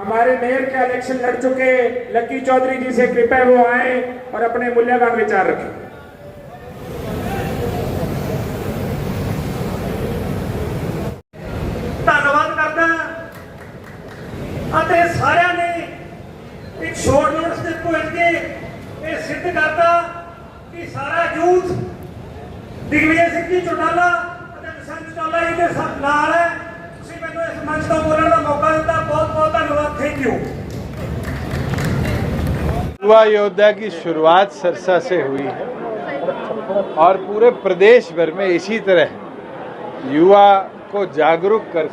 हमारे मेयर के इलेक्शन लड़ चुके लक्की चौधरी जी से कृपया वो आए और अपने मूल्यवान विचार रखें। धन्यवाद करता ਅਤੇ ਸਾਰਿਆਂ ਨੇ ਇੱਕ ਸ਼ੋਰਟ ਨੋਟਿਸ ਤੇ ਪਹੁੰਚ ਕੇ ਇਹ ਸਿੱਧ ਕਰਤਾ ਕਿ ਸਾਰਾ ਯੂਥ ਦਿਗਵਿਜੇ ਸਿੰਘ ਜੀ ਚੌਟਾਲਾ ਅਤੇ ਬਸੰਤ ਚੌਟਾਲਾ ਜੀ ਦੇ ਨਾਲ ਹੈ। ਤੁਸੀਂ ਮੈਨੂੰ ਇਸ ਮੰਚ ਤੋਂ ਬੋਲਣ ਦਾ ਮੌਕਾ ਦਿੱਤਾ, ਬਹੁਤ ਬਹੁਤ ਧੰਨਵਾਦ। Thank you. युवा योद्धा की शुरुआत सरसा से हुई है और पूरे प्रदेश भर में इसी तरह युवा को जागरूक कर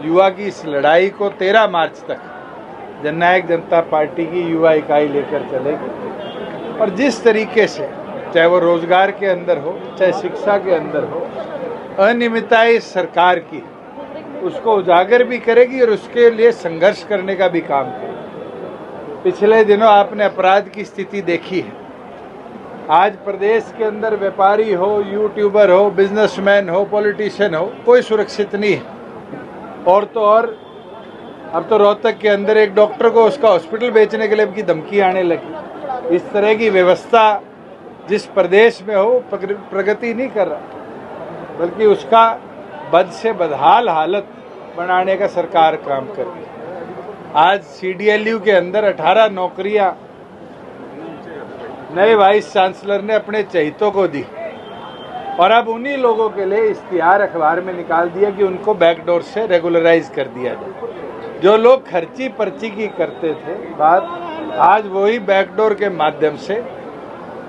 युवा की इस लड़ाई को 13 मार्च तक जननायक जनता पार्टी की युवा इकाई लेकर चलेगी। और जिस तरीके से चाहे वो रोजगार के अंदर हो चाहे शिक्षा के अंदर हो अनियमितताएं सरकार की उसको उजागर भी करेगी और उसके लिए संघर्ष करने का भी काम करेगी। पिछले दिनों आपने अपराध की स्थिति देखी है। आज प्रदेश के अंदर व्यापारी हो, यूट्यूबर हो, बिजनेसमैन हो, पॉलिटिशियन हो, कोई सुरक्षित नहीं है। और तो और अब तो रोहतक के अंदर एक डॉक्टर को उसका हॉस्पिटल बेचने के लिए की धमकी आने लगी। इस तरह की व्यवस्था जिस प्रदेश में हो प्रगति नहीं कर रहा बल्कि उसका बद से बदहाल हालत बनाने का सरकार काम कर रही है। आज CDLU के अंदर 18 नौकरियां नए वाइस चांसलर ने अपने चहितों को दी और अब उन्हीं लोगों के लिए इश्तिहार अखबार में निकाल दिया कि उनको बैकडोर से रेगुलराइज कर दिया जाए। जो लोग खर्ची पर्ची की करते थे बात, आज वही बैकडोर के माध्यम से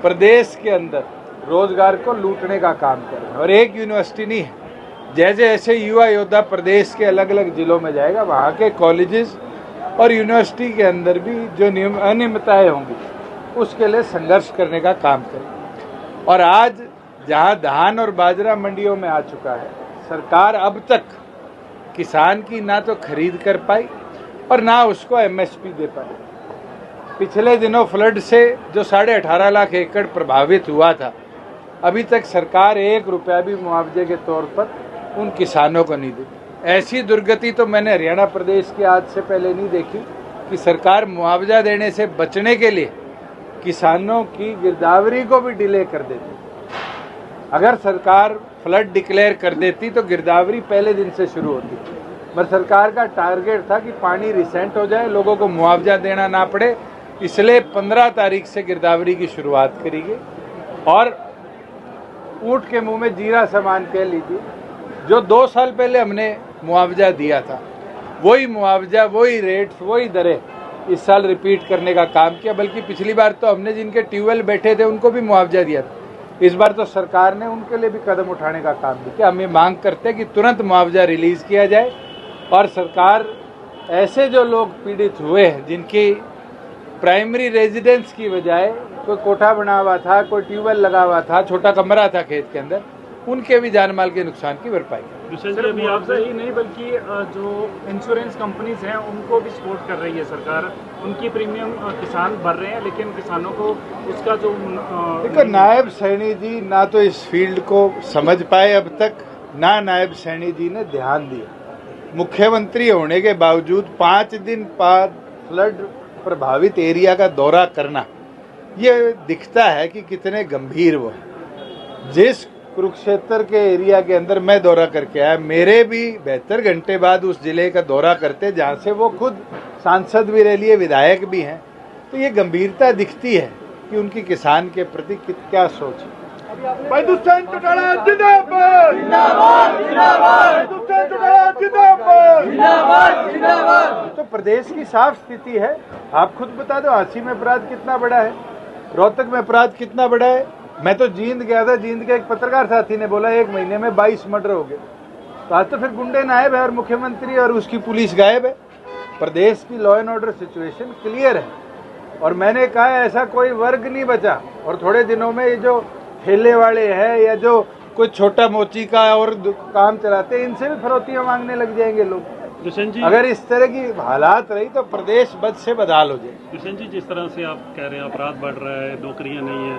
प्रदेश के अंदर रोजगार को लूटने का काम कर रहे हैं। और एक यूनिवर्सिटी नहीं है, जैसे ऐसे युवा योद्धा प्रदेश के अलग अलग जिलों में जाएगा वहाँ के कॉलेजेस और यूनिवर्सिटी के अंदर भी जो अनियमितताएं होंगी उसके लिए संघर्ष करने का काम करें। और आज जहां धान और बाजरा मंडियों में आ चुका है, सरकार अब तक किसान की ना तो खरीद कर पाई और ना उसको MSP दे पाई। पिछले दिनों फ्लड से जो 18.5 लाख एकड़ प्रभावित हुआ था, अभी तक सरकार 1 रुपया भी मुआवजे के तौर पर उन किसानों को नहीं दी। ऐसी दुर्गति तो मैंने हरियाणा प्रदेश के आज से पहले नहीं देखी कि सरकार मुआवजा देने से बचने के लिए किसानों की गिरदावरी को भी डिले कर देती। अगर सरकार फ्लड डिक्लेयर कर देती तो गिरदावरी पहले दिन से शुरू होती, मगर सरकार का टारगेट था कि पानी रिसेंट हो जाए, लोगों को मुआवजा देना ना पड़े, इसलिए 15 तारीख से गिरदावरी की शुरुआत करेगी। और ऊँट के मुंह में जीरा समान कह लीजिए, जो 2 साल पहले हमने मुआवजा दिया था वही मुआवजा, वही रेट्स, वही दरें इस साल रिपीट करने का काम किया। बल्कि पिछली बार तो हमने जिनके ट्यूबवेल बैठे थे उनको भी मुआवजा दिया था, इस बार तो सरकार ने उनके लिए भी कदम उठाने का काम किया। हम ये मांग करते हैं कि तुरंत मुआवजा रिलीज किया जाए और सरकार ऐसे जो लोग पीड़ित हुए हैं जिनकी प्राइमरी रेजिडेंस की बजाय कोई कोठा बना हुआ था, कोई ट्यूबवेल लगा हुआ था, छोटा कमरा था खेत के अंदर, उनके भी जान माल के नुकसान की भरपाई। सिर्फ अभी आपसे ही नहीं बल्कि जो इंश्योरेंस कंपनीज हैं उनको भी सपोर्ट कर रही है सरकार, उनकी प्रीमियम किसान भर रहे हैं लेकिन किसानों को उसका जो देखो, नायब सैनी जी ना तो इस फील्ड को समझ पाए अब तक, ना नायब सैनी जी ने ध्यान दिया। मुख्यमंत्री होने के बावजूद 5 दिन बाद फ्लड प्रभावित एरिया का दौरा करना ये दिखता है कि कितने गंभीर वो है। जिस कुरुक्षेत्र के एरिया के अंदर मैं दौरा करके आया, मेरे भी 72 घंटे बाद उस जिले का दौरा करते जहाँ से वो खुद सांसद भी रह लिए, विधायक भी हैं, तो ये गंभीरता दिखती है कि उनकी किसान के प्रति क्या सोच है। तो प्रदेश की साफ स्थिति है। आप खुद बता दो, हांसी में अपराध कितना बड़ा है, रोहतक में अपराध कितना बड़ा है। मैं तो जींद गया था, जींद के एक पत्रकार साथी ने बोला 1 महीने में 22 मर्डर हो गए। तो आज तो फिर गुंडे नायब है और मुख्यमंत्री और उसकी पुलिस गायब है। प्रदेश की law and order situation clear है और मैंने कहा ऐसा कोई वर्ग नहीं बचा। और थोड़े दिनों में ये जो ठेले वाले हैं या जो कोई छोटा मोची का और काम चलाते हैं, इनसे भी फरोतियां मांगने लग जाएंगे लोग। किशन जी, अगर इस तरह की हालात रही तो प्रदेश बद से बदहाल हो जाए। किशन जी, जिस तरह से आप कह रहे हैं अपराध बढ़ रहा है, नौकरियां नहीं है,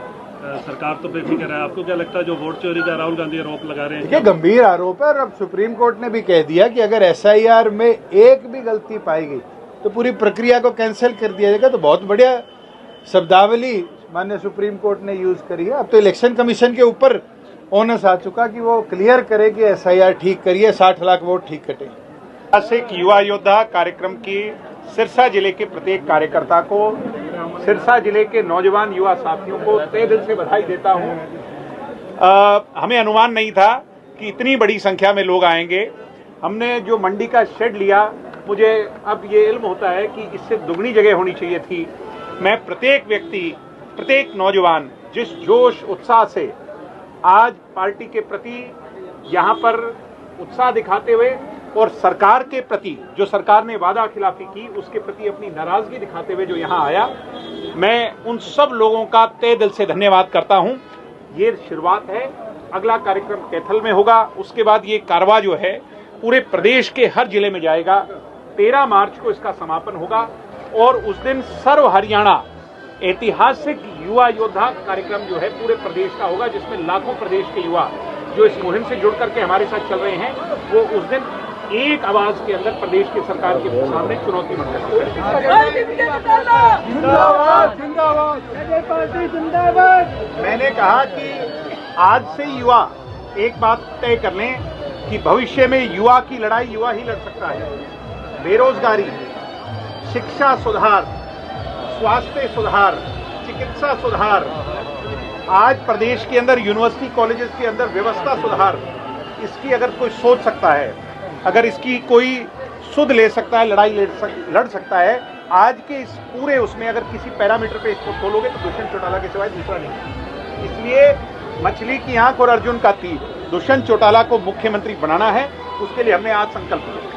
सरकार तो बेफिक्र है, आपको क्या लगता है जो वोट चोरी का राहुल गांधी आरोप लगा रहे हैं? देखिए, गंभीर आरोप है और अब सुप्रीम कोर्ट ने भी कह दिया कि अगर SIR में एक भी गलती पाई गई तो पूरी प्रक्रिया को कैंसिल कर दिया जाएगा। तो बहुत बढ़िया शब्दावली माननीय सुप्रीम कोर्ट ने यूज करी है। अब तो इलेक्शन कमीशन के ऊपर ओनस आ चुका कि वो क्लियर करे कि SIR ठीक करिए, 60 लाख वोट ठीक कटे। ऐतिहासिक युवा योद्धा कार्यक्रम की सिरसा जिले के प्रत्येक कार्यकर्ता को, सिरसा जिले के नौजवान युवा साथियों को तहे दिल से बधाई देता हूं। हमें अनुमान नहीं था कि इतनी बड़ी संख्या में लोग आएंगे। हमने जो मंडी का शेड लिया, मुझे अब ये इल्म होता है कि इससे दुगनी जगह होनी चाहिए थी। मैं प्रत्येक व्यक्ति, प्रत्येक नौजवान जिस जोश उत्साह से आज पार्टी के प्रति यहाँ पर उत्साह दिखाते हुए और सरकार के प्रति जो सरकार ने वादा खिलाफी की उसके प्रति अपनी नाराजगी दिखाते हुए जो यहाँ आया, मैं उन सब लोगों का तहे दिल से धन्यवाद करता हूँ। ये शुरुआत है, अगला कार्यक्रम कैथल में होगा, उसके बाद ये कारवा जो है पूरे प्रदेश के हर जिले में जाएगा। 13 मार्च को इसका समापन होगा और उस दिन सर्व हरियाणा ऐतिहासिक युवा योद्धा कार्यक्रम जो है पूरे प्रदेश का होगा, जिसमें लाखों प्रदेश के युवा जो इस मुहिम से जुड़ करके हमारे साथ चल रहे हैं, वो उस दिन एक आवाज के अंदर प्रदेश की सरकार के सामने चुनौती बन सकते हैं। मैंने कहा कि आज से युवा एक बात तय कर लें कि भविष्य में युवा की लड़ाई युवा ही लड़ सकता है। बेरोजगारी, शिक्षा सुधार, स्वास्थ्य सुधार, चिकित्सा सुधार, आज प्रदेश के अंदर यूनिवर्सिटी कॉलेजेस के अंदर व्यवस्था सुधार, इसकी अगर कोई सोच सकता है, अगर इसकी कोई सुध ले सकता है, लड़ाई लड़ सकता है, आज के इस पूरे उसमें अगर किसी पैरामीटर पे इसको खोलोगे तो दुष्यंत चौटाला के सिवाय दूसरा नहीं। इसलिए मछली की आंख और अर्जुन का तीर, दुष्यंत चौटाला को मुख्यमंत्री बनाना है, उसके लिए हमने आज संकल्प लिया।